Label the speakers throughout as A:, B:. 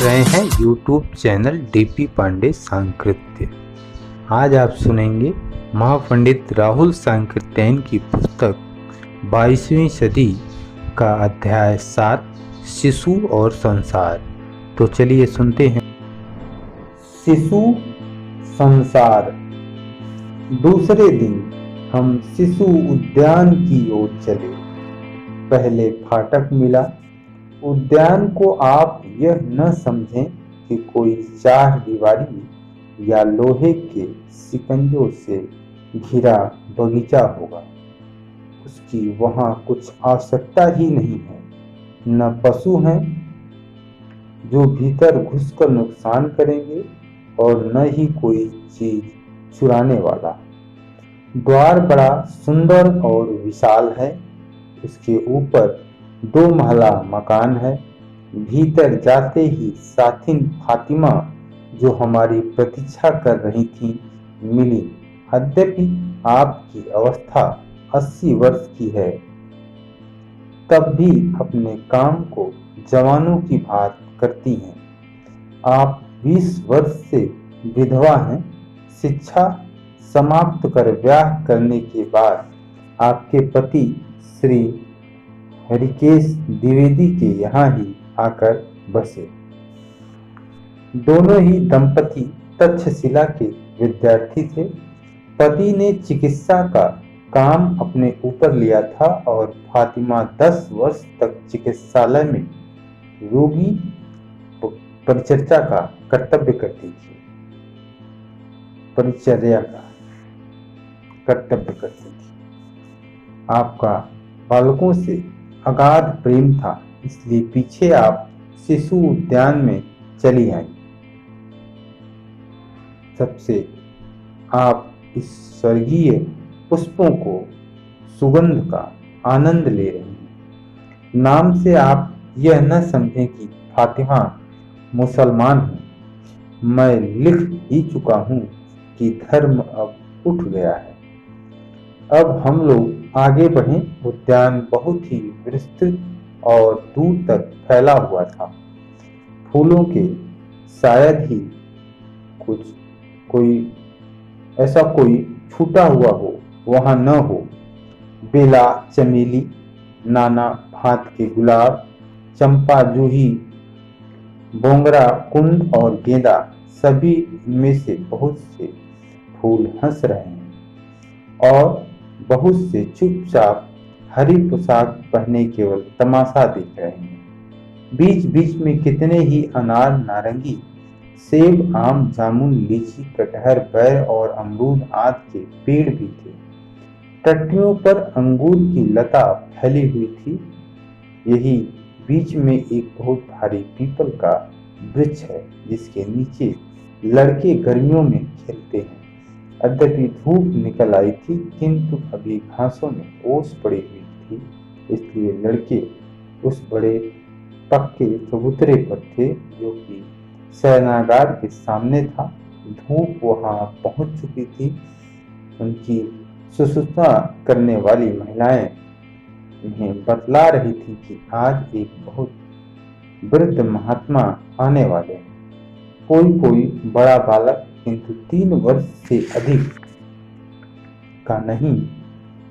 A: रहे हैं YouTube channel DP Pandey सांकृत्य। आज आप सुनेंगे महापंडित राहुल सांकृत्यायन की पुस्तक 22वीं सदी का अध्याय 7 शिशु और संसार। तो चलिए सुनते हैं। शिशु संसार। दूसरे दिन हम शिशु उद्यान की ओर चले। पहले फाटक मिला। उद्यान को आप यह न समझें कि कोई चार दीवारी या लोहे के शिकंजों से घिरा बगीचा होगा। उसकी वहाँ कुछ आवश्यकता ही नहीं है। न पशु हैं जो भीतर घुसकर नुकसान करेंगे और न ही कोई चीज चुराने वाला। द्वार बड़ा सुंदर और विशाल है। इसके ऊपर 2 महला मकान है। भीतर जाते ही साथिन फातिमा जो हमारी प्रतीक्षा कर रही थी मिली। यद्यपि आपकी अवस्था 80 वर्ष की है, तब भी अपने काम को जवानों की भांति करती हैं। आप 20 वर्ष से विधवा हैं। शिक्षा समाप्त कर ब्याह करने के बाद आपके पति श्री हरिकेश द्विवेदी के यहाँ ही आकर बसे। दोनों ही दंपति तक्षशिला के विद्यार्थी थे। पति ने चिकित्सा का काम अपने ऊपर लिया था और फातिमा 10 वर्ष तक चिकित्सालय में रोगी परिचर्या का कर्तव्य करती थी। आपका बालकों से अगाध प्रेम था, इसलिए पीछे आप शिशु उद्यान में चली आई। सबसे आप इस स्वर्गीय पुष्पों को सुगंध का आनंद ले रही हैं। नाम से आप यह न समझें कि फातिमा मुसलमान हूँ। मैं लिख ही चुका हूँ कि धर्म अब उठ गया है। अब हम लोग आगे बढ़ें। उद्यान बहुत ही विस्तृत और दूर तक फैला हुआ था। फूलों के शायद ही कोई छूटा हुआ हो वहां न हो। बेला, चमेली, नाना भांत के गुलाब, चंपा, जूही, बोंगरा, कुंद और गेंदा, सभी इनमें से बहुत से फूल हंस रहे हैं और बहुत से चुपचाप हरी पोशाक पहने केवल तमाशा देख रहे हैं। बीच बीच में कितने ही अनार, नारंगी, सेब, आम, जामुन, लीची, कटहर, बैर और अमरूद आदि के पेड़ भी थे। टट्टियों पर अंगूर की लता फैली हुई थी। यही बीच में एक बहुत भारी पीपल का वृक्ष है जिसके नीचे लड़के गर्मियों में खेलते हैं। यद्यपि धूप निकल आई थी, किंतु अभी घासों में ओस पड़ी हुई थी, इसलिए लड़के उस बड़े पक्के चबूतरे पर थे जो कि शयनागार के सामने था। धूप वहां पहुंच चुकी थी। उनकी शुश्रूषा करने वाली महिलाएं उन्हें बतला रही थी कि आज एक बहुत वृद्ध महात्मा आने वाले हैं। कोई बड़ा बालक, किंतु 3 वर्ष से अधिक का नहीं,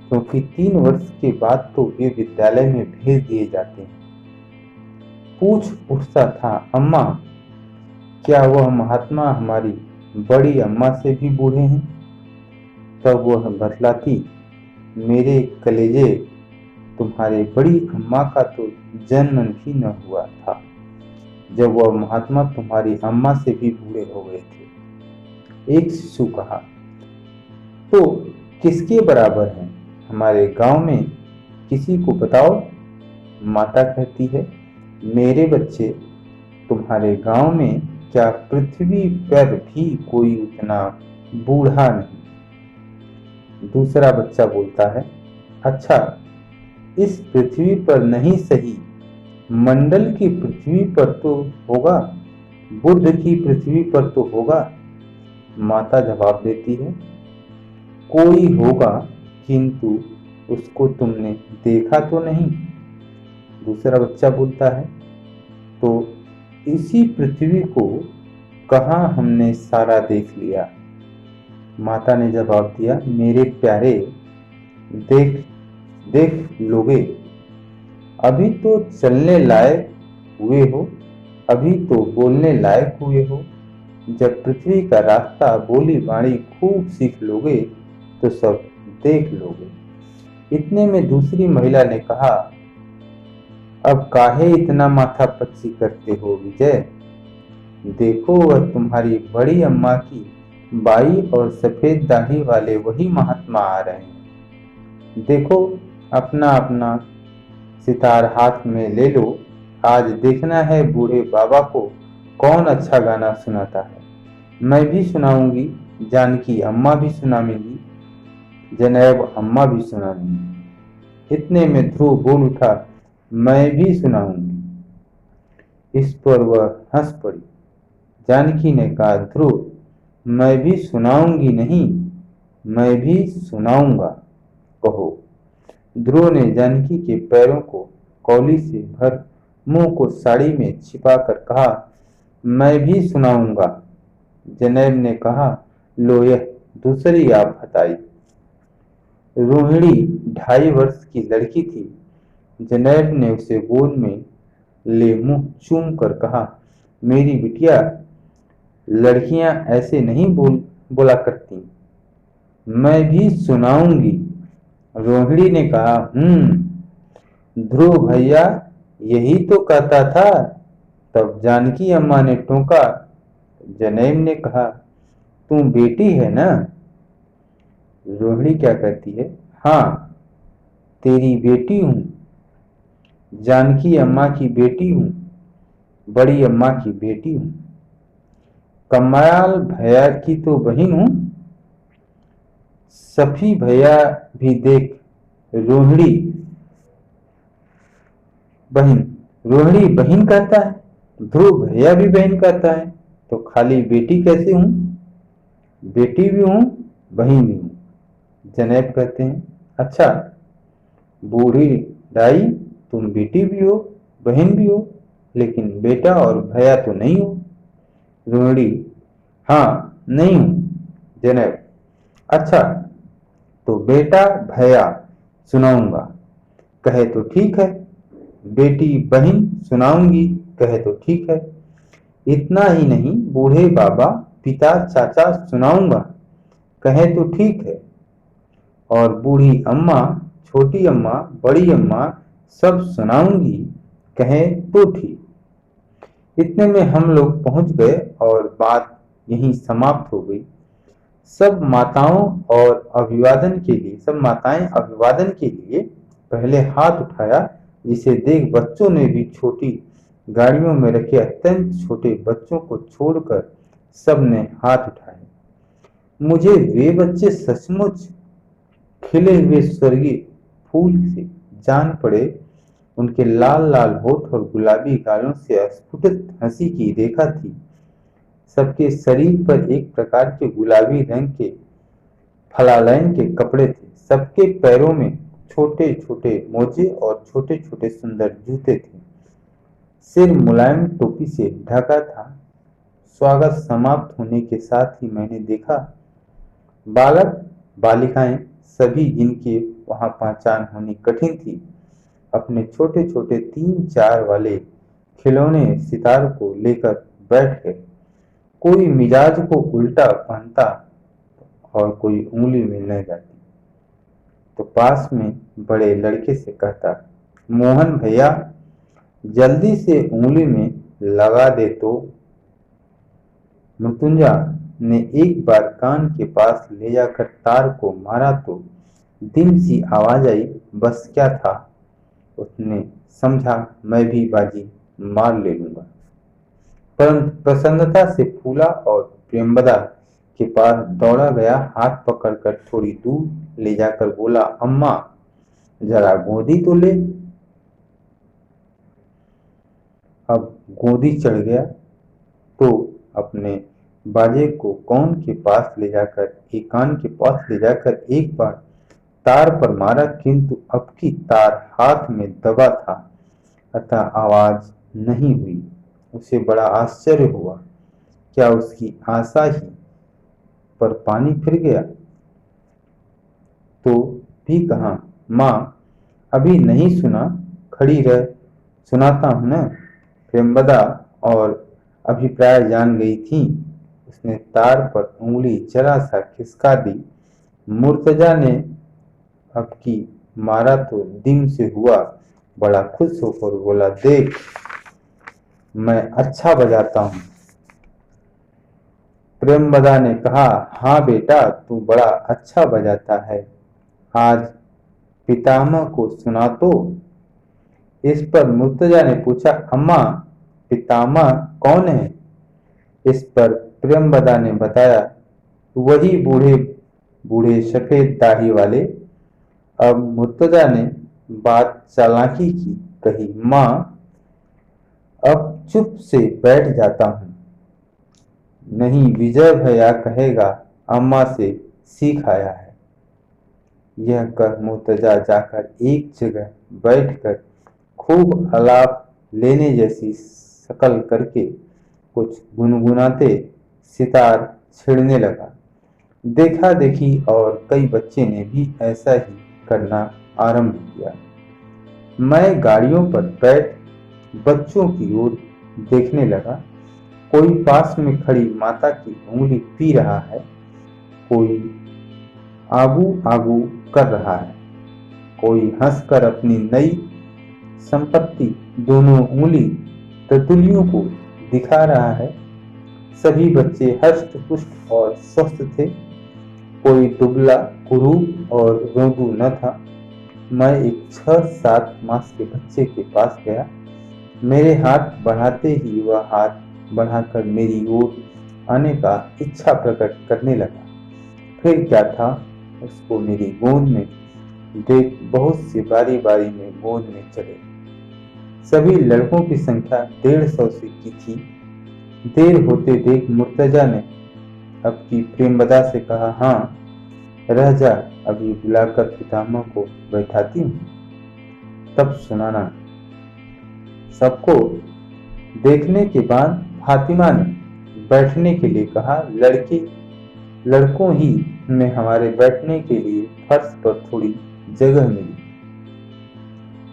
A: क्योंकि 3 वर्ष के बाद तो वे विद्यालय में भेज दिए जाते हैं। पूछ उठता था, अम्मा, क्या वह महात्मा हमारी बड़ी अम्मा से भी बूढ़े हैं? तब वह बतलाती, मेरे कलेजे, तुम्हारे बड़ी अम्मा का तो जन्म भी न हुआ था जब वह महात्मा तुम्हारी अम्मा से भी बूढ़े हो गए थे। एक शिशु कहा, तो किसके बराबर हैं? हमारे गांव में किसी को बताओ। माता कहती है, मेरे बच्चे, तुम्हारे गांव में क्या पृथ्वी पर भी कोई उतना बूढ़ा नहीं? दूसरा बच्चा बोलता है, अच्छा, इस पृथ्वी पर नहीं सही, मंडल की पृथ्वी पर तो होगा, बुद्ध की पृथ्वी पर तो होगा। माता जवाब देती है, कोई होगा, किंतु उसको तुमने देखा तो नहीं। दूसरा बच्चा बोलता है, तो इसी पृथ्वी को कहाँ हमने सारा देख लिया। माता ने जवाब दिया, मेरे प्यारे, देख देख लोगे, अभी तो चलने लायक हुए हो, अभी तो बोलने लायक हुए हो। जब पृथ्वी का रास्ता बोली बाणी खूब सीख लोगे तो सब देख लोगे। इतने में दूसरी महिला ने कहा, अब काहे इतना माथा पच्ची करते हो विजय, देखो वह तुम्हारी बड़ी अम्मा की बाई और सफेद दाढ़ी वाले वही महात्मा आ रहे हैं। देखो, अपना अपना सितार हाथ में ले लो, आज देखना है बूढ़े बाबा को कौन अच्छा गाना सुनाता है। मैं भी सुनाऊंगी, जानकी अम्मा भी सुनाएंगी, जैनब अम्मा भी सुनाएंगी। इतने में ध्रुव बोल उठा, मैं भी सुनाऊंगी। इस पर वह हंस पड़ी। जानकी ने कहा, ध्रुव, मैं भी सुनाऊंगी नहीं, मैं भी सुनाऊंगा, कहो। ध्रुव ने जानकी के पैरों को कौली से भर मुंह को साड़ी में छिपाकर कहा, मैं भी सुनाऊंगा। जैनब ने कहा, लो यह दूसरी आप बताई। रोहिणी 2.5 वर्ष की लड़की थी। जैनब ने उसे गोद में ले मुंह चूम कर कहा, मेरी बिटिया, लड़कियां ऐसे नहीं बोला करती, मैं भी सुनाऊंगी। रोहिणी ने कहा, ध्रुव भैया यही तो कहता था। तब जानकी अम्मा ने टोका। जैनब ने कहा, तू बेटी है ना। रोहिणी क्या कहती है, हाँ, तेरी बेटी हूं, जानकी अम्मा की बेटी हूं, बड़ी अम्मा की बेटी हूं, कमाल भैया की तो बहन हूं। सफी भैया भी देख, रोहिणी बहन, रोहिणी बहन कहता है, ध्रुव भैया भी बहन कहता है, तो खाली बेटी कैसे हूं, बेटी भी हूं, बहन भी हूं। जैनब कहते हैं, अच्छा बूढ़ी दाई, तुम बेटी भी हो, बहन भी हो, लेकिन बेटा और भैया तो नहीं हो। रोहिणी, हाँ, नहीं हूं। जैनब, अच्छा तो बेटा भैया सुनाऊंगा, कहे तो ठीक है, बेटी बहन सुनाऊंगी, कहे तो ठीक है। इतना ही नहीं, बूढ़े बाबा पिता चाचा सुनाऊंगा, कहे तो ठीक है। और बूढ़ी अम्मा, छोटी अम्मा, बड़ी अम्मा सब सुनाऊंगी, कहे तो ठीक। इतने में हम लोग पहुंच गए और बात यहीं समाप्त हो गई। सब माताएं अभिवादन के लिए पहले हाथ उठाया, जिसे देख बच्चों ने भी छोटी गाड़ियों में रखे अत्यंत छोटे बच्चों को छोड़कर सब ने हाथ उठाए। मुझे वे बच्चे सचमुच खिले हुए स्वर्गीय फूल से जान पड़े। उनके लाल लाल होठ और गुलाबी गालों से स्फुटित हंसी की रेखा थी। सबके शरीर पर एक प्रकार के गुलाबी रंग के फलालैन के कपड़े थे। सबके पैरों में छोटे छोटे मोजे और छोटे छोटे सुंदर जूते थे। सिर मुलायम टोपी से ढका था। स्वागत समाप्त होने के साथ ही मैंने देखा, बालक बालिकाएं सभी, जिनके वहां पहचान होनी कठिन थी, अपने छोटे छोटे 3-4 वाले खिलौने सितार को लेकर बैठ गए। कोई मिजाज को उल्टा पहनता और कोई उंगली में न जाती, तो पास में बड़े लड़के से कहता, मोहन भैया जल्दी से उंगली में लगा दे तो। मृत्युंजा ने एक बार कान के पास ले जाकर तार को मारा तो दिम सी आवाज आई। बस क्या था, उसने समझा मैं भी बाजी मार ले लूंगा। परंतु प्रसन्नता से फूला और प्रेमवदा के पास दौड़ा गया। हाथ पकड़कर थोड़ी दूर ले जाकर बोला, अम्मा जरा गोदी तो ले। अब गोदी चढ़ गया तो अपने बाजे को कान के पास ले जाकर एक बार तार पर मारा, किंतु अब की तार हाथ में दबा था, अतः आवाज नहीं हुई। उसे बड़ा आश्चर्य हुआ। क्या उसकी आशा ही पर पानी फिर गया? तो भी कहा, माँ अभी नहीं सुना, खड़ी रह, सुनाता हूं न। प्रेमवदा और अभिप्राय जान गई थी। उसने तार पर उंगली जरा सा खिसका दी। मुर्तजा ने अब की मारा तो दिम से हुआ। बड़ा खुश होकर बोला, देख मैं अच्छा बजाता हूँ। प्रेमवदा ने कहा, हाँ बेटा तू बड़ा अच्छा बजाता है, आज पितामह को सुना तो। इस पर मुर्तजा ने पूछा, अम्मा पितामह कौन है? इस पर प्रेमवदा ने बताया, वही बूढ़े बूढ़े सफेद दाढ़ी वाले। अब मुर्तजा ने बात चालाकी की कही, माँ अब चुप से बैठ जाता हूँ, नहीं विजय भैया कहेगा अम्मा से सीख आया है। यह कर मुर्तजा जाकर एक जगह बैठकर खूब आलाप लेने जैसी शकल करके कुछ गुनगुनाते सितार छेड़ने लगा। देखा देखी और कई बच्चे ने भी ऐसा ही करना आरंभ किया। मैं गाड़ियों पर बैठ बच्चों की ओर देखने लगा। कोई पास में खड़ी माता की उंगली पी रहा है, कोई आगू आगू कर रहा है, कोई हंसकर अपनी नई संपत्ति दोनों उंगली ततुलियों को दिखा रहा है। सभी बच्चे हष्ट पुष्ट और स्वस्थ थे, कोई दुबला कुरूप और रोंदू न था। मैं एक 6-7 मास के बच्चे के पास गया। मेरे हाथ बढ़ाते ही वह हाथ बढ़ाकर मेरी ओर आने का इच्छा प्रकट करने लगा। फिर क्या था, उसको मेरी गोद में देख बहुत से बारी बारी में गोद में चले। सभी लड़कों की संख्या 150 से की थी। देर होते देख मुर्तजा ने अब की प्रेमवदा से कहा, हाँ रह जा, अभी बुलाकर पितामह को बैठाती हूँ, तब सुनाना। सबको देखने के बाद फातिमा ने बैठने के लिए कहा। लड़कों ही में हमारे बैठने के लिए फर्श पर थोड़ी जगह मिली।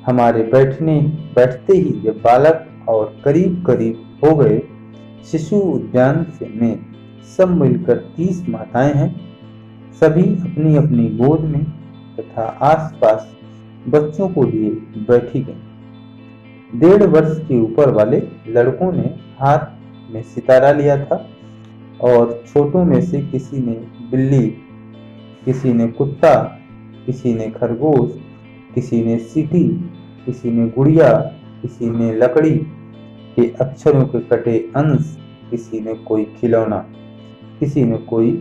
A: हमारे बैठते ही जब बालक और करीब करीब हो गए। शिशु उद्यान से में सब मिलकर 30 माताएं हैं। सभी अपनी अपनी गोद में तथा आसपास बच्चों को लिए बैठी गईं। 1.5 वर्ष के ऊपर वाले लड़कों ने हाथ में सितारा लिया था और छोटों में से किसी ने बिल्ली, किसी ने कुत्ता, किसी ने खरगोश, किसी ने सीटी, किसी ने गुड़िया, किसी ने लकड़ी के अक्षरों के कटे अंश, किसी ने कोई खिलौना, किसी ने कोई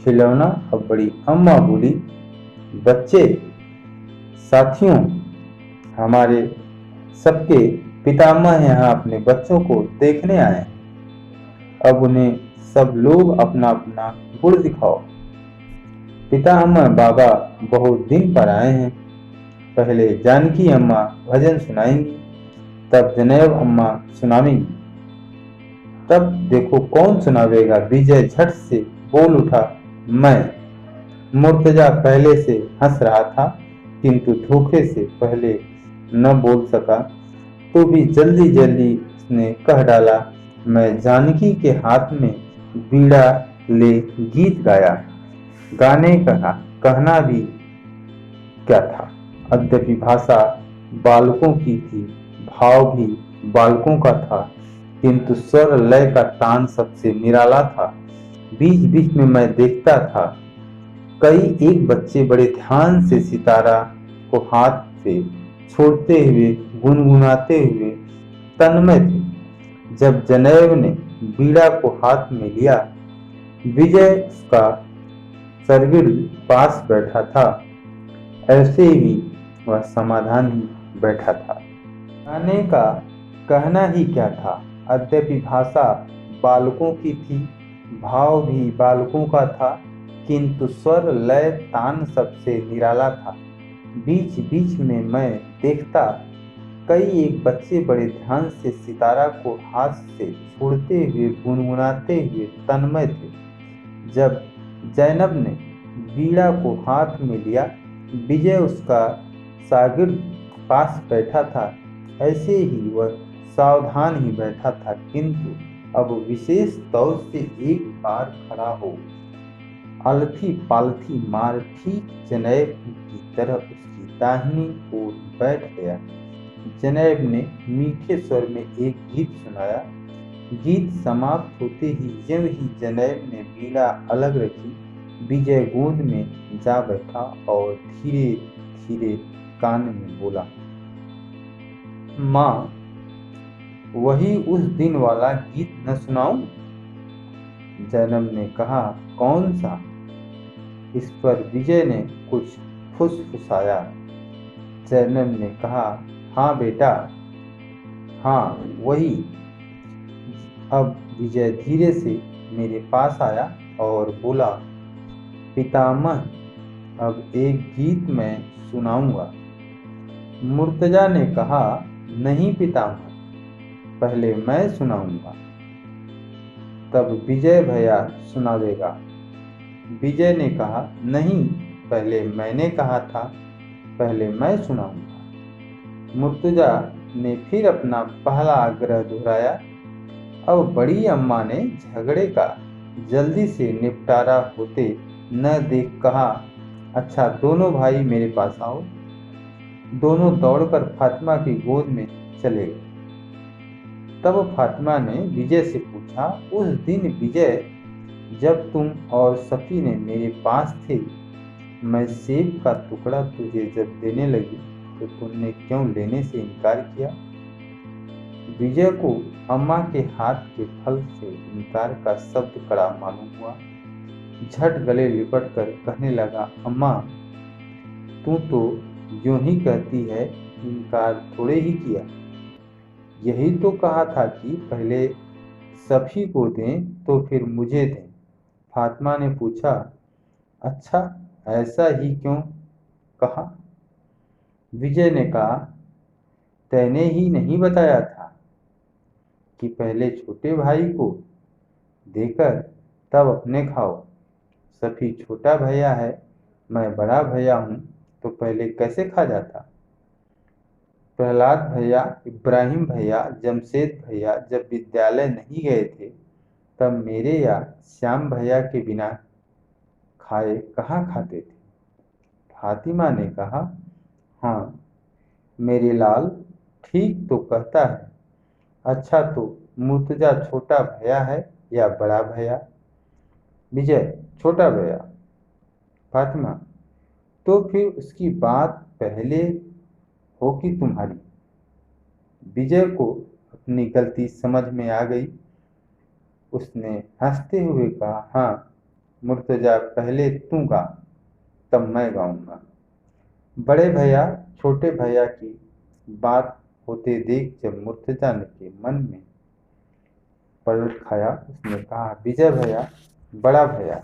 A: खिलौना। अब बड़ी अम्मा बोली, बच्चे साथियों, हमारे सबके पितामह यहाँ अपने बच्चों को देखने आए। अब उन्हें सब लोग अपना अपना गुण दिखाओ। पितामह बाबा बहुत दिन पर आए हैं। पहले जानकी अम्मा भजन सुनाएंगी, तब जनेब अम्मा सुनावेंगी, तब देखो कौन सुनावेगा। विजय झट से बोल उठा, मैं। मुर्तजा पहले से हंस रहा था, किंतु धोखे से पहले न बोल सका, तो भी जल्दी जल्दी उसने कह डाला, मैं जानकी के हाथ में बीड़ा ले गीत गाया। गाने का कहना भी क्या था, अद्यपि भाषा बालकों की थी, भाव भी बालकों का था, किंतु स्वर लय का तान सबसे निराला था। बीच बीच में मैं देखता था, एक बच्चे बड़े ध्यान से सितारा को हाथ से छोड़ते हुए गुनगुनाते हुए तन्मय थे। जब जनेब ने बीड़ा को हाथ में लिया, विजय उसका सरगिर्द पास बैठा था, ऐसे भी वह समाधान ही बैठा था। गाने का कहना ही क्या था, अद्यपि भाषा बालकों की थी, भाव भी बालकों का था, किंतु स्वर लय तान सबसे निराला था। बीच बीच में मैं देखता, कई एक बच्चे बड़े ध्यान से सितारा को हाथ से छोड़ते हुए गुनगुनाते हुए तन्मय थे। जब जैनब ने बीड़ा को हाथ में लिया, विजय उसका शागिर्द पास बैठा था। ऐसे ही वह सावधान ही बैठा था, किंतु अब विशेष तौर से एक बार खड़ा हो अलथी पालथी मार ठीक जनैब की तरह उसकी दाहिनी ओर बैठ गया। जनैब ने मीठे स्वर में एक गीत सुनाया। गीत समाप्त होते ही ज्यों ही जनैब ने बीड़ा अलग रखी, विजय गोद में जा बैठा और धीरे धीरे कान में बोला, माँ, वही उस दिन वाला गीत न सुनाऊं? जैनब ने कहा, कौन सा? इस पर विजय ने कुछ फुसफुसाया। जैनब ने कहा, हाँ बेटा, हाँ वही। अब विजय धीरे से मेरे पास आया और बोला, पितामह, अब एक गीत मैं सुनाऊंगा। मुर्तजा ने कहा, नहीं पितामह, पहले मैं सुनाऊंगा, तब विजय भैया सुना देगा। विजय ने कहा, नहीं, पहले मैंने कहा था, पहले मैं सुनाऊंगा। मुर्तजा ने फिर अपना पहला आग्रह दोहराया। अब बड़ी अम्मा ने झगड़े का जल्दी से निपटारा होते न देख कहा, अच्छा दोनों भाई मेरे पास आओ। दोनों दौड़कर फातिमा की गोद में चले गए। तब फातिमा ने विजय से पूछा, उस दिन विजय, जब तुम और सफी ने मेरे पास थे, मैं सेब का टुकड़ा तुझे जब देने लगी तो तुमने क्यों लेने से इनकार किया? विजय को अम्मा के हाथ के फल से इनकार का शब्द कड़ा मालूम हुआ। झट गले लिपट कर कहने लगा, अम्मा, तू तो यूं ही कहती है, इनकार थोड़े ही किया। यही तो कहा था कि पहले सफी को दें तो फिर मुझे दें। फातिमा ने पूछा, अच्छा ऐसा ही क्यों कहा? विजय ने कहा, तैने ही नहीं बताया था कि पहले छोटे भाई को देकर तब अपने खाओ। सफी छोटा भैया है, मैं बड़ा भैया हूं, तो पहले कैसे खा जाता? प्रहलाद भैया, इब्राहिम भैया, जमशेद भैया जब विद्यालय नहीं गए थे, तब मेरे या श्याम भैया के बिना खाए कहाँ खाते थे? फातिमा ने कहा, हाँ मेरे लाल, ठीक तो कहता है। अच्छा तो मुर्तजा छोटा भैया है या बड़ा भैया? विजय, छोटा भैया। फातिमा, तो फिर उसकी बात पहले हो कि तुम्हारी? विजय को अपनी गलती समझ में आ गई। उसने हंसते हुए कहा, हाँ मुर्तजा, पहले तू गा, तब मैं गाऊंगा। बड़े भैया छोटे भैया की बात होते देख जब मुर्तजा ने के मन में पलट खाया, उसने कहा, विजय भैया, बड़ा भैया,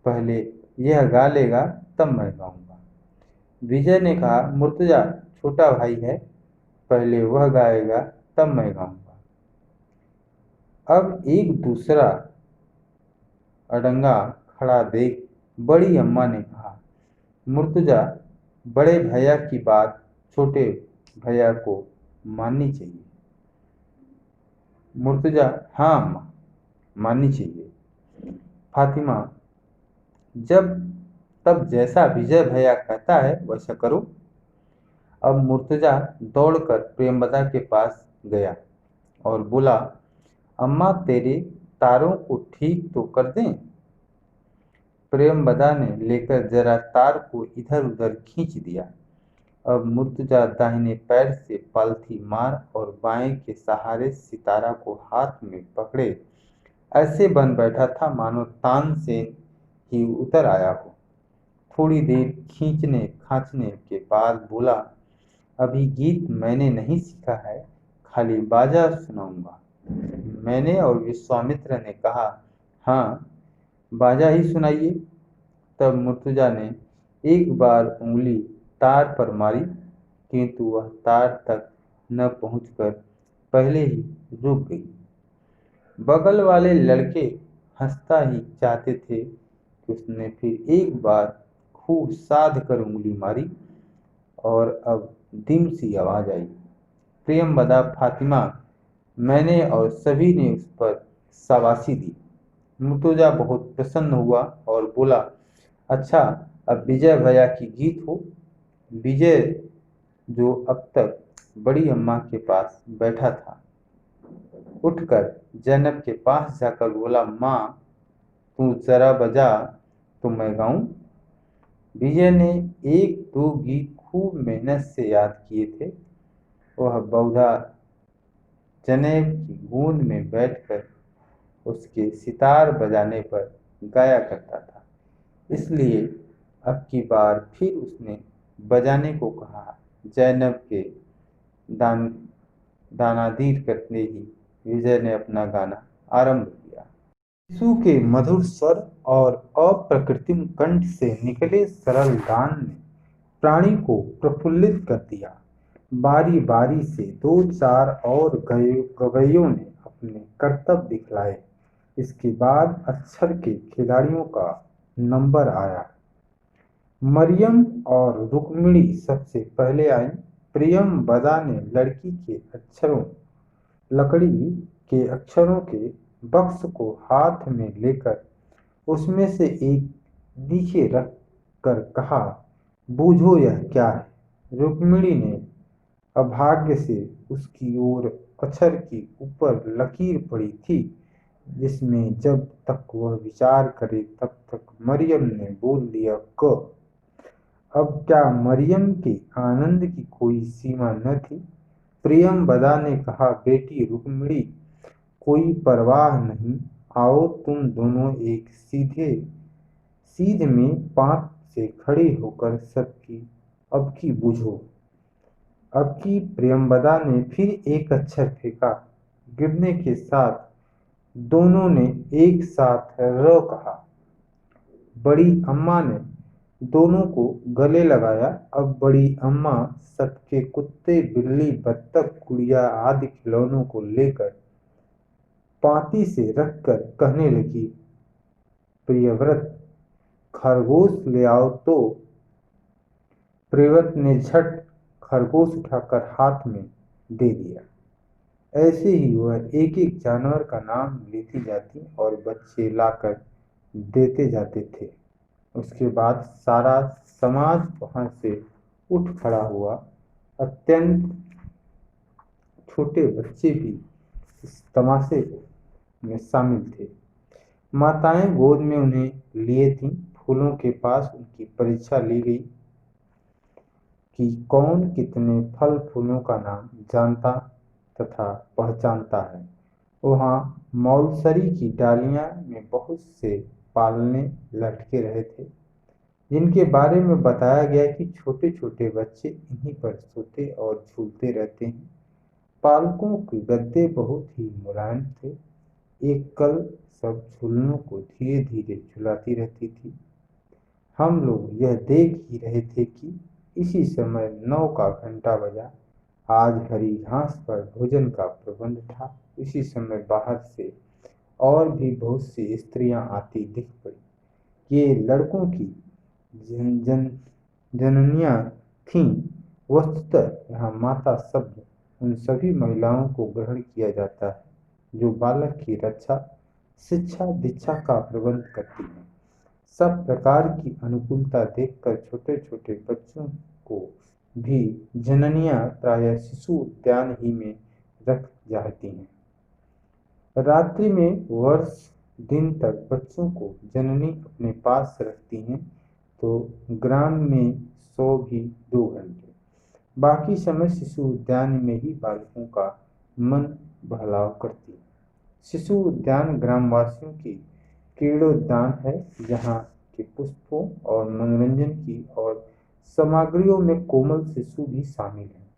A: पहले यह गा लेगा तब मैं गाऊंगा। विजय ने कहा, मुर्तजा छोटा भाई है, पहले वह गाएगा तब मैं गाऊंगा। अब एक दूसरा अड़ंगा खड़ा देख बड़ी अम्मा ने कहा, मुर्तजा, बड़े भैया की बात छोटे भैया को माननी चाहिए। मुर्तजा, हाँ अम्मा, माननी चाहिए। फातिमा, जब तब जैसा विजय भैया कहता है वैसा करो। अब मुर्तजा दौड़कर प्रेमवदा के पास गया और बोला, अम्मा तेरे तारों को ठीक तो कर दें। प्रेमवदा ने लेकर जरा तार को इधर उधर खींच दिया। अब मुर्तजा दाहिने पैर से पालथी मार और बाएं के सहारे सितारा को हाथ में पकड़े ऐसे बन बैठा था मानो तानसेन ही उतर आया हो। थोड़ी देर खींचने खांचने के बाद बोला, अभी गीत मैंने नहीं सीखा है, खाली बाजा सुनाऊंगा। मैंने और विश्वामित्र ने कहा, हाँ बाजा ही सुनाइए। तब मुर्तजा ने एक बार उंगली तार पर मारी, किंतु वह तार तक न पहुंचकर पहले ही रुक गई। बगल वाले लड़के हंसता ही चाहते थे कि उसने फिर एक बार खूब साध कर उंगली मारी और अब धीम सी आवाज आई, प्रियम बदा फातिमा। मैंने और सभी ने उस पर शाबाशी दी। मुर्तजा बहुत प्रसन्न हुआ और बोला, अच्छा, अब विजय भैया की जीत हो। विजय, जो अब तक बड़ी अम्मा के पास बैठा था, उठकर जैनब के पास जाकर बोला, माँ, तू जरा बजा तो मैं गाऊं। विजय ने एक दो गीत खूब मेहनत से याद किए थे। वह बहुधा जनेब की गूंद में बैठकर उसके सितार बजाने पर गाया करता था, इसलिए अब की बार फिर उसने बजाने को कहा। जैनब के दान दानादीर करते ही विजय ने अपना गाना आरंभ किया। यीशु के मधुर स्वर और अप्रकृतिम कंठ से निकले सरल गान ने प्राणी को प्रफुल्लित कर दिया। बारी बारी से दो चार और गवैयों ने अपने करतब दिखलाए। इसके बाद अक्षर के खिलाड़ियों का नंबर आया। मरियम और रुक्मिणी सबसे पहले आई। प्रियम बदा ने लकड़ी के अक्षरों के बक्स को हाथ में लेकर उसमें से एक नीचे रख कर कहा, बूझो यह क्या है। रुक्मिणी ने अभाग्य से उसकी ओर अक्षर की ऊपर लकीर पड़ी थी, जिसमें जब तक वह विचार करे तब तक मरियम ने बोल दिया क। अब क्या मरियम के आनंद की कोई सीमा न थी। प्रियम बदा ने कहा, बेटी रुक्मिणी, कोई परवाह नहीं, आओ तुम दोनों एक सीध में पांच से खड़े होकर सबकी अब की बूझो। अब की प्रियंवदा ने फिर एक अक्षर फेंका। गिरने के साथ दोनों ने एक साथ र कहा। बड़ी अम्मा ने दोनों को गले लगाया। अब बड़ी अम्मा सबके कुत्ते, बिल्ली, बत्तख, गुड़िया आदि खिलौनों को लेकर पाती से रखकर कहने लगी, प्रियव्रत, खरगोश ले आओ तो। प्रियव्रत ने झट खरगोश उठाकर हाथ में दे दिया। ऐसे ही वह एक एक जानवर का नाम लेती जाती और बच्चे लाकर देते जाते थे। उसके बाद सारा समाज वहां से उठ खड़ा हुआ। अत्यंत छोटे बच्चे भी इस तमाशे में शामिल थे। माताएं गोद में उन्हें लिए थीं। फूलों के पास उनकी परीक्षा ली गई कि कौन कितने फल फूलों का नाम जानता तथा पहचानता है। वहां मौलसरी की डालियां में बहुत से पालने लटके रहे थे, जिनके बारे में बताया गया कि छोटे छोटे बच्चे इन्हीं पर सोते और झूलते रहते हैं। पालकों के गद्दे बहुत ही मुलायम थे। एक कल सब झूलनों को धीरे धीरे झुलाती रहती थी। हम लोग यह देख ही रहे थे कि इसी समय 9 का घंटा बजा। आज हरी घास पर भोजन का प्रबंध था। इसी समय बाहर से और भी बहुत सी स्त्रियां आती दिख पड़ी। ये लड़कों की जननियां थीं। वस्तुतः यहाँ माता शब्द उन सभी महिलाओं को ग्रहण किया जाता है जो बालक की रक्षा, शिक्षा, दीक्षा का प्रबंध करती हैं। सब प्रकार की अनुकूलता देखकर छोटे छोटे बच्चों को भी जननियां प्रायः शिशु उद्यान ही में रख जाती हैं। रात्रि में वर्ष दिन तक बच्चों को जननी अपने पास रखती हैं, तो ग्राम में 100 भी 2 घंटे। बाकी समय शिशु उद्यान में ही बालकों का मन बहलाव करती है। शिशु उद्यान ग्रामवासियों की क्रीड़ोद्यान है, जहाँ के पुष्पों और मनोरंजन की और सामग्रियों में कोमल शिशु भी शामिल हैं।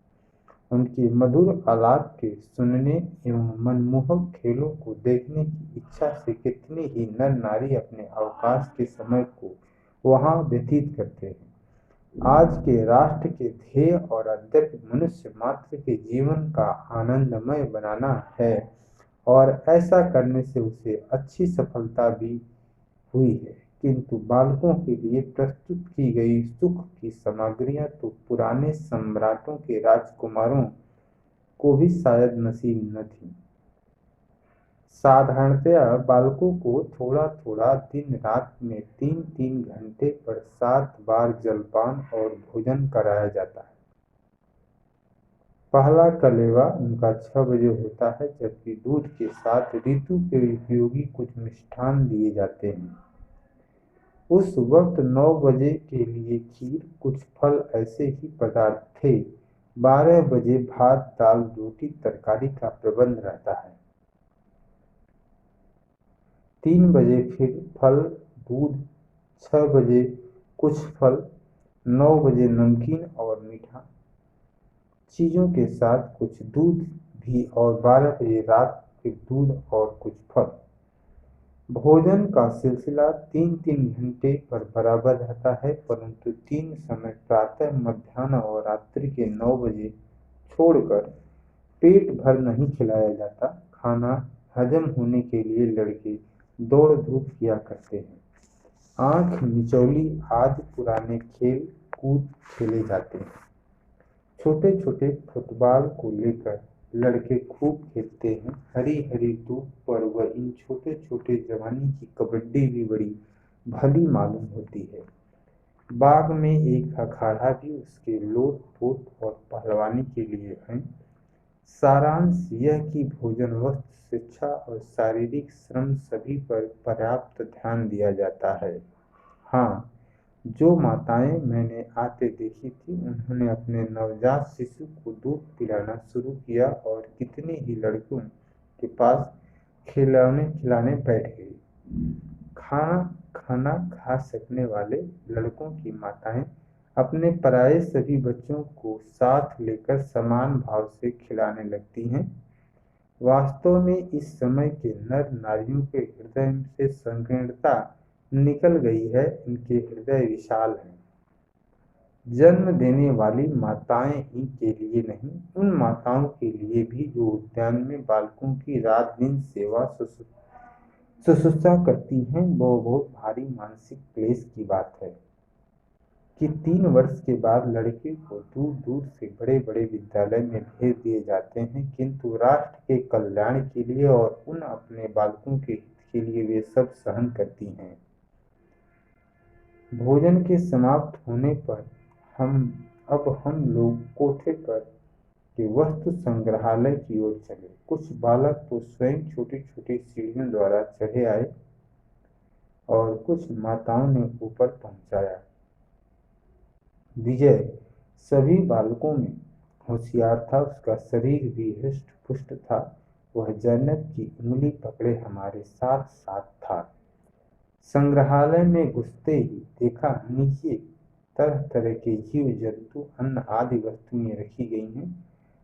A: उनके मधुर आलाप के सुनने एवं मनमोहक खेलों को देखने की इच्छा से कितने ही नर नारी अपने अवकाश के समय को वहां व्यतीत करते हैं। आज के राष्ट्र के ध्येय और अध्यक्ष मनुष्य मात्र के जीवन का आनंदमय बनाना है और ऐसा करने से उसे अच्छी सफलता भी हुई है। किंतु बालकों के लिए प्रस्तुत की गई सुख की सामग्रियां तो पुराने सम्राटों के राजकुमारों को भी शायद नसीब न थी। साधारणतया बालकों को थोड़ा थोड़ा दिन रात में 3-3 घंटे पर 7 बार जलपान और भोजन कराया जाता है। पहला कलेवा उनका 6 बजे होता है, जबकि दूध के साथ ऋतु के उपयोगी कुछ मिष्ठान दिए जाते हैं। उस वक्त 9 बजे के लिए खीर, कुछ फल ऐसे ही पदार्थ थे। 12 बजे भात, दाल, रोटी, तरकारी का प्रबंध रहता है। 3 बजे फिर फल, दूध, 6 बजे कुछ फल, 9 बजे नमकीन और मीठा चीजों के साथ कुछ दूध भी और 12 बजे रात फिर दूध और कुछ फल। भोजन का सिलसिला 3-3 घंटे पर बराबर रहता है, परंतु 3 समय प्रातः, मध्याह्न और रात्रि के 9 बजे छोड़कर पेट भर नहीं खिलाया जाता। खाना हजम होने के लिए लड़के दौड़ धूप किया करते हैं। आंख मिचौली आदि पुराने खेल कूद खेले जाते हैं। छोटे छोटे फुटबॉल को लेकर लड़के खूब खेलते हैं। हरी हरी धूप पर वह इन छोटे छोटे जवानी की कबड्डी भी बड़ी भली मालूम होती है। बाग में एक अखाड़ा भी उसके लोट पोट और पहलवानी के लिए है। सारांश यह कि भोजन, वस्त्र, शिक्षा और शारीरिक श्रम सभी पर पर्याप्त ध्यान दिया जाता है। हाँ, जो माताएं मैंने आते देखी थी, उन्होंने अपने नवजात शिशु को दूध पिलाना शुरू किया और कितने ही लड़कों के पास खिलौने खिलाने बैठ गई। खाना खा सकने वाले लड़कों की माताएं अपने पराये सभी बच्चों को साथ लेकर समान भाव से खिलाने लगती हैं। वास्तव में इस समय के नर नारियों के हृदय से संकीर्णता निकल गई है। इनके हृदय विशाल हैं। जन्म देने वाली माताएं ही के लिए नहीं, उन माताओं के लिए भी जो उद्यान में बालकों की रात दिन सेवा शुश्रूषा करती हैं। वो बहुत भारी मानसिक क्लेश की बात है कि 3 वर्ष के बाद लड़के को दूर दूर से बड़े बड़े विद्यालय में भेज दिए जाते हैं, किंतु राष्ट्र के कल्याण के लिए और उन अपने बालकों के हित के लिए वे सब सहन करती हैं। भोजन के समाप्त होने पर हम लोग कोठे पर के वस्तु संग्रहालय की ओर चले। कुछ बालक तो स्वयं छोटी छोटी सीढ़ियों द्वारा चढ़े आए और कुछ माताओं ने ऊपर पहुंचाया। विजय सभी बालकों में होशियार था, उसका शरीर भी हृष्ट पुष्ट था। वह जैनब की उंगली पकड़े हमारे साथ साथ था। संग्रहालय में घुसते ही देखा नीचे तरह तरह के जीव जंतु, अन्न आदि वस्तुएं रखी गई हैं।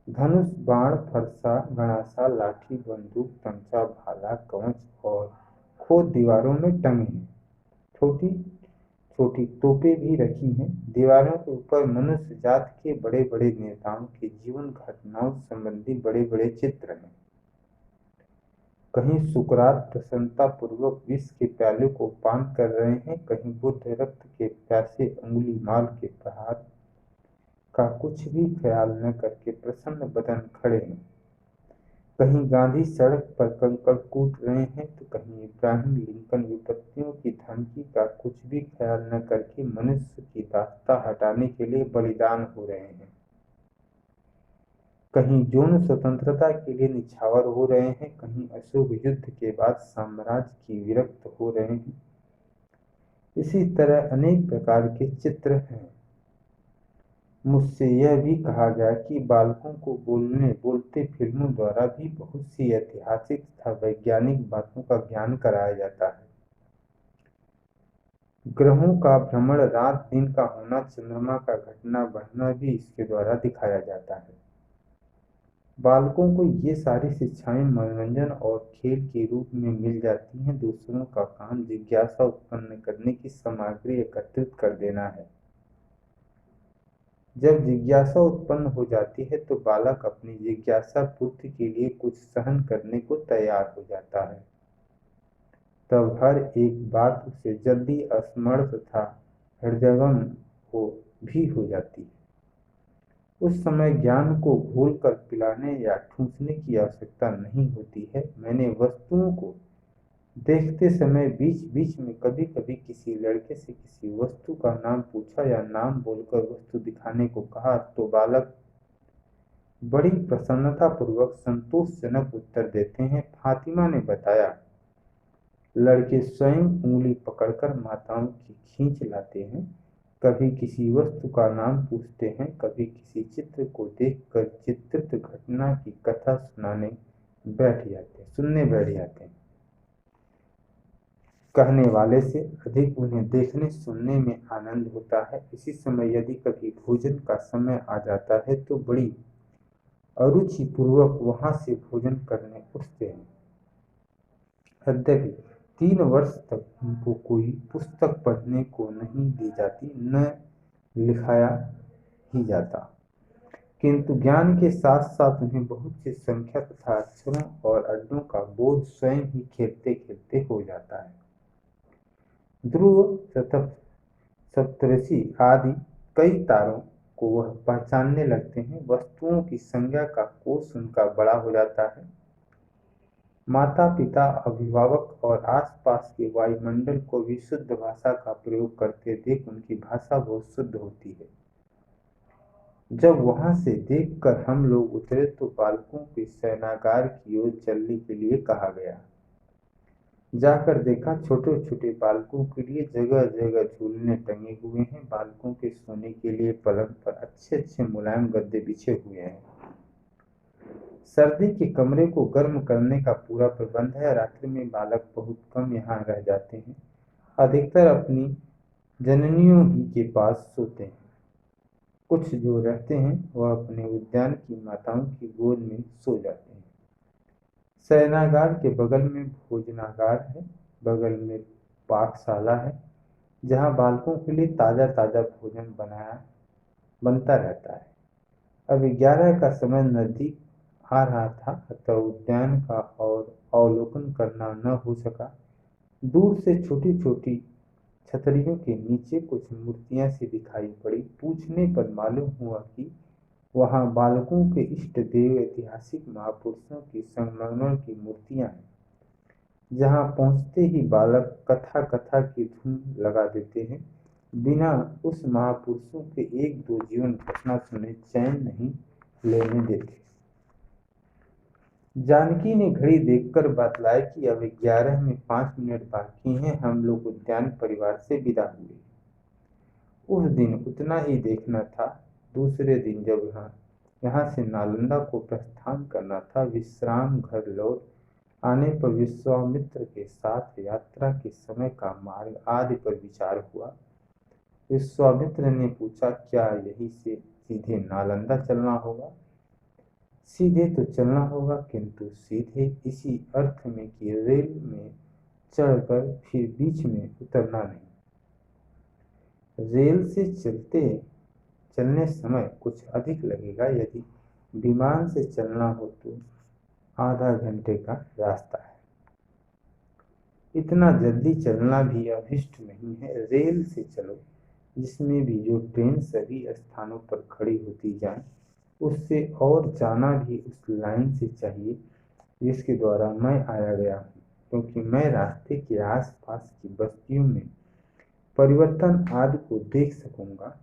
A: धनुष, बाण, फरसा, गणासा, लाठी, बंदूक, तमचा, भाला, कवच और खोद दीवारों में टंगे हैं। छोटी छोटी तोपें भी रखी हैं। दीवारों के ऊपर मनुष्य जात के बड़े बड़े नेताओं के जीवन घटनाओं संबंधी बड़े बड़े चित्र हैं। कहीं सुकरात प्रसन्नतापूर्वक विष के प्याले को पान कर रहे हैं, कहीं बुद्ध रक्त के प्यासे अंगुलीमाल के प्रहार का कुछ भी ख्याल न करके प्रसन्न बदन खड़े हैं। कहीं गांधी सड़क पर कंकड़ कूट रहे हैं, तो कहीं इब्राहिम लिंकन विपत्तियों की धमकी का कुछ भी ख्याल न करके मनुष्य की दास्ता हटाने के लिए बलिदान हो रहे हैं। कहीं जौन स्वतंत्रता के लिए निछावर हो रहे हैं, कहीं अशोक युद्ध के बाद साम्राज्य की विरक्त हो रहे हैं। इसी तरह अनेक प्रकार के चित्र हैं। मुझसे यह भी कहा गया कि बालकों को बोलते फिल्मों द्वारा भी बहुत सी ऐतिहासिक तथा वैज्ञानिक बातों का ज्ञान कराया जाता है। ग्रहों का भ्रमण, रात दिन का होना, चंद्रमा का घटना बढ़ना भी इसके द्वारा दिखाया जाता है। बालकों को ये सारी शिक्षाएं मनोरंजन और खेल के रूप में मिल जाती हैं। दूसरों का काम जिज्ञासा उत्पन्न करने की सामग्री एकत्रित कर देना है। जब जिज्ञासा उत्पन्न हो जाती है तो बालक अपनी जिज्ञासा पूर्ति के लिए कुछ सहन करने को तैयार हो जाता है। तब हर एक बात उसे जल्दी स्मरण तथा हृदयंगम भी हो जाती है। उस समय ज्ञान को घोलकर पिलाने या ठूंसने की आवश्यकता नहीं होती है। मैंने वस्तुओं को देखते समय बीच बीच में कभी कभी किसी लड़के से किसी वस्तु का नाम पूछा या नाम बोलकर वस्तु दिखाने को कहा तो बालक बड़ी प्रसन्नतापूर्वक संतोषजनक उत्तर देते हैं। फातिमा ने बताया, लड़के स्वयं उंगली पकड़कर माताओं की खींच लाते हैं, कभी किसी वस्तु का नाम पूछते हैं, कभी किसी चित्र को देखकर चित्रित घटना की कथा सुनने बैठ जाते हैं। कहने वाले से अधिक उन्हें देखने सुनने में आनंद होता है। इसी समय यदि कभी भोजन का समय आ जाता है तो बड़ी अरुचि पूर्वक वहां से भोजन करने उठते हैं। यद्यपि 3 वर्ष तक उनको कोई पुस्तक पढ़ने को नहीं दी जाती, न लिखाया ही जाता, किंतु ज्ञान के साथ साथ उन्हें बहुत सी संख्या तथा अक्षरों और अड्डों का बोध स्वयं ही खेलते खेलते हो जाता है। ध्रुव, सप्तऋषि आदि कई तारों को वह पहचानने लगते हैं। वस्तुओं की संज्ञा का कोश उनका बड़ा हो जाता है। माता पिता, अभिभावक और आसपास के वायुमंडल को भी शुद्ध भाषा का प्रयोग करते देख उनकी भाषा बहुत शुद्ध होती है। जब वहां से देखकर हम लोग उतरे तो बालकों के शयनागार की ओर चलने के लिए कहा गया। जाकर देखा, छोटे छोटे बालकों के लिए जगह जगह झूलने टंगे हुए हैं। बालकों के सोने के लिए पलंग पर अच्छे अच्छे मुलायम गद्दे बिछे हुए हैं। सर्दी के कमरे को गर्म करने का पूरा प्रबंध है। रात्रि में बालक बहुत कम यहाँ रह जाते हैं, अधिकतर अपनी जननियों ही के पास सोते हैं। कुछ जो रहते हैं वह अपने उद्यान की माताओं की गोद में सो जाते हैं। शयनागार के बगल में भोजनागार है, बगल में पाकशाला है, जहाँ बालकों के लिए ताजा ताजा भोजन बनता रहता है। अब 11 का समय नजदीक आ रहा था, अतः उद्यान का और अवलोकन करना न हो सका। दूर से छोटी छोटी छतरियों के नीचे कुछ मूर्तियां सी दिखाई पड़ी। पूछने पर मालूम हुआ कि वहां बालकों के इष्ट देव ऐतिहासिक महापुरुषों की संगमरमर की मूर्तियां हैं। जहां पहुंचते ही बालक कथा कथा की धुन लगा देते हैं, बिना उस महापुरुषों के एक दो जीवन घटना सुने चैन नहीं लेने देते। जानकी ने घड़ी देखकर बतलाया कि अब 11 में 5 मिनट बाकी हैं। हम लोग उद्यान परिवार से विदा हुए। उस दिन उतना ही देखना था। दूसरे दिन जब यहाँ से नालंदा को प्रस्थान करना था, विश्राम घर लौट आने पर विश्वामित्र के साथ यात्रा के समय का मार्ग आदि पर विचार हुआ। विश्वामित्र ने पूछा, क्या यहीं से सीधे नालंदा चलना होगा? सीधे तो चलना होगा, किंतु सीधे इसी अर्थ में कि रेल में चढ़कर फिर बीच में उतरना नहीं। रेल से चलने समय कुछ अधिक लगेगा, यदि विमान से चलना हो तो आधा घंटे का रास्ता है। इतना जल्दी चलना भी अभिष्ट नहीं है। रेल से चलो, जिसमें भी जो ट्रेन सभी स्थानों पर खड़ी होती जाए, उससे और जाना भी उस लाइन से चाहिए जिसके द्वारा मैं आया गया हूँ, क्योंकि मैं रास्ते के आसपास की बस्तियों में परिवर्तन आदि को देख सकूंगा।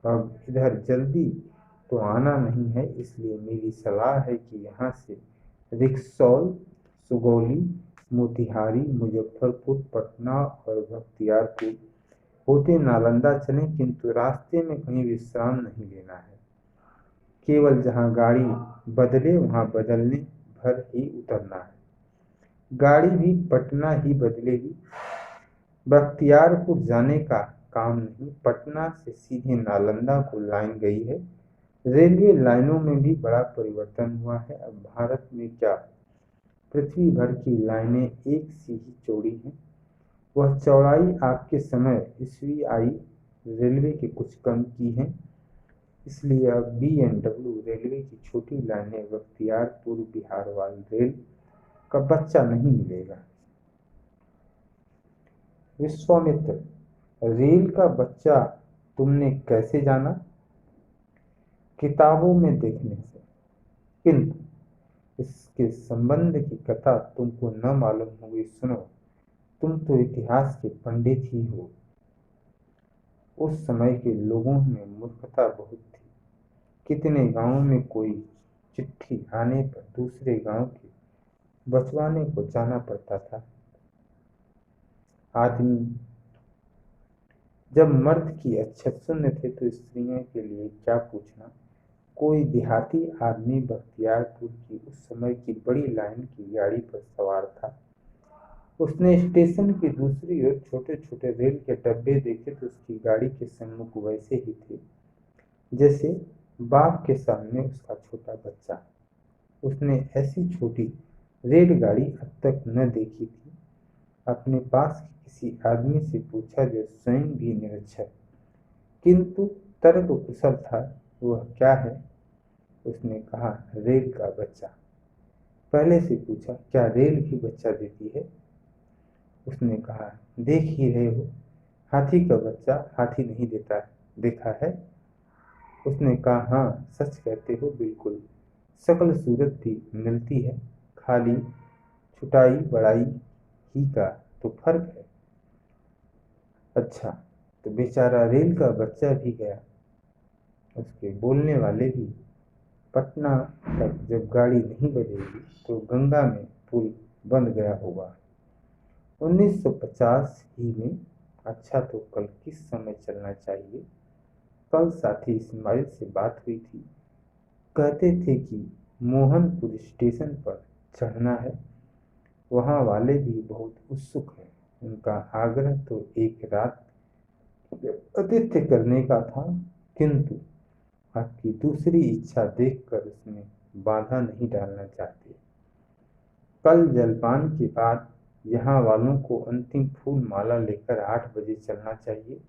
A: अब इधर जल्दी तो आना नहीं है, इसलिए मेरी सलाह है कि यहाँ से रिक्सौल, सुगौली, मोतिहारी, मुजफ्फरपुर, पटना और बख्तियारपुर होते नालंदा चलें, किंतु रास्ते में कहीं विश्राम नहीं लेना है। केवल जहाँ गाड़ी बदले वहाँ बदलने भर ही उतरना है। गाड़ी भी पटना ही बदलेगी, बख्तियारपुर जाने का काम नहीं। पटना से सीधे नालंदा को लाइन गई है। रेलवे लाइनों में भी बड़ा परिवर्तन हुआ है। अब भारत में क्या, पृथ्वी भर की लाइनें एक सी ही चौड़ी हैं। वह चौड़ाई आपके समय ईस्वी आई रेलवे के कुछ कम की है। इसलिए अब BMW रेलवे की छोटी लाइनें बख्तियारपुर बिहार वाली रेल का बच्चा नहीं मिलेगा। विश्वामित्र, रेल का बच्चा तुमने कैसे जाना? किताबों में देखने से, किंतु इसके संबंध की कथा तुमको न मालूम होगी। सुनो, तुम तो इतिहास के पंडित ही हो। उस समय के लोगों में मूर्खता बहुत थी। कितने गांवों में कोई चिट्ठी आने पर दूसरे गांव के बचवाने को जाना पड़ता था। आदमी जब मर्द की अच्छत शून्य थे तो स्त्रियों के लिए क्या पूछना। कोई देहाती आदमी बख्तियारपुर की उस समय की बड़ी लाइन की गाड़ी पर सवार था। उसने स्टेशन की दूसरी ओर छोटे छोटे रेल के डब्बे देखे तो उसकी गाड़ी के सम्मुख वैसे ही थे जैसे बाप के सामने उसका छोटा बच्चा। उसने ऐसी छोटी रेलगाड़ी अब तक न देखी थी। अपने पास के किसी आदमी से पूछा जो स्वयं भी निरक्षर किंतु तर्क कुशल था, वह क्या है? उसने कहा, रेल का बच्चा। पहले से पूछा, क्या रेल भी बच्चा देती है? उसने कहा, देख ही रहे हो, हाथी का बच्चा हाथी नहीं देता है, देखा है? उसने कहा, हाँ सच कहते हो, बिल्कुल शकल सूरत भी मिलती है, खाली छुटाई बड़ाई ही का तो फर्क है। अच्छा, तो बेचारा रेल का बच्चा भी गया। उसके बोलने वाले भी। पटना तक जब गाड़ी नहीं बजेगी तो गंगा में पुल बंद गया होगा। 1950 ही में। अच्छा, तो कल किस समय चलना चाहिए? कल साथी इस्माइल से बात हुई थी। कहते थे कि मोहनपुर स्टेशन पर चढ़ना है। वहाँ वाले भी बहुत उत्सुक हैं। उनका आग्रह तो एक रात आतिथ्य करने का था, किंतु आपकी दूसरी इच्छा देखकर उसमें बाधा नहीं डालना चाहते। कल जलपान के बाद यहाँ वालों को अंतिम फूल माला लेकर 8 बजे चलना चाहिए।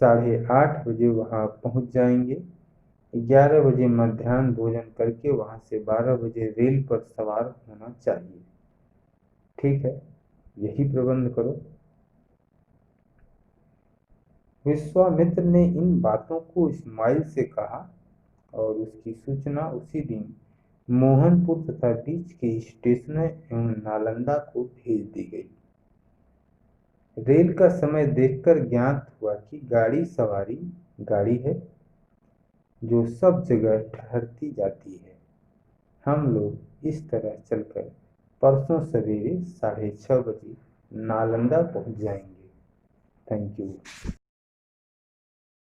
A: 8:30 बजे वहाँ पहुँच जाएंगे। 11 बजे मध्याह्न भोजन करके वहाँ से 12 बजे रेल पर सवार होना चाहिए। ठीक है, यही प्रबंध करो। विश्वामित्र ने इन बातों को इस्माइल से कहा और उसकी सूचना उसी दिन मोहनपुर तथा बीच के स्टेशनों एवं नालंदा को भेज दी गई। रेल का समय देखकर ज्ञात हुआ कि गाड़ी सवारी गाड़ी है जो सब जगह ठहरती जाती है। हम लोग इस तरह चलकर परसों सवेरे 6:30 बजे नालंदा पहुंच जाएंगे। Thank you.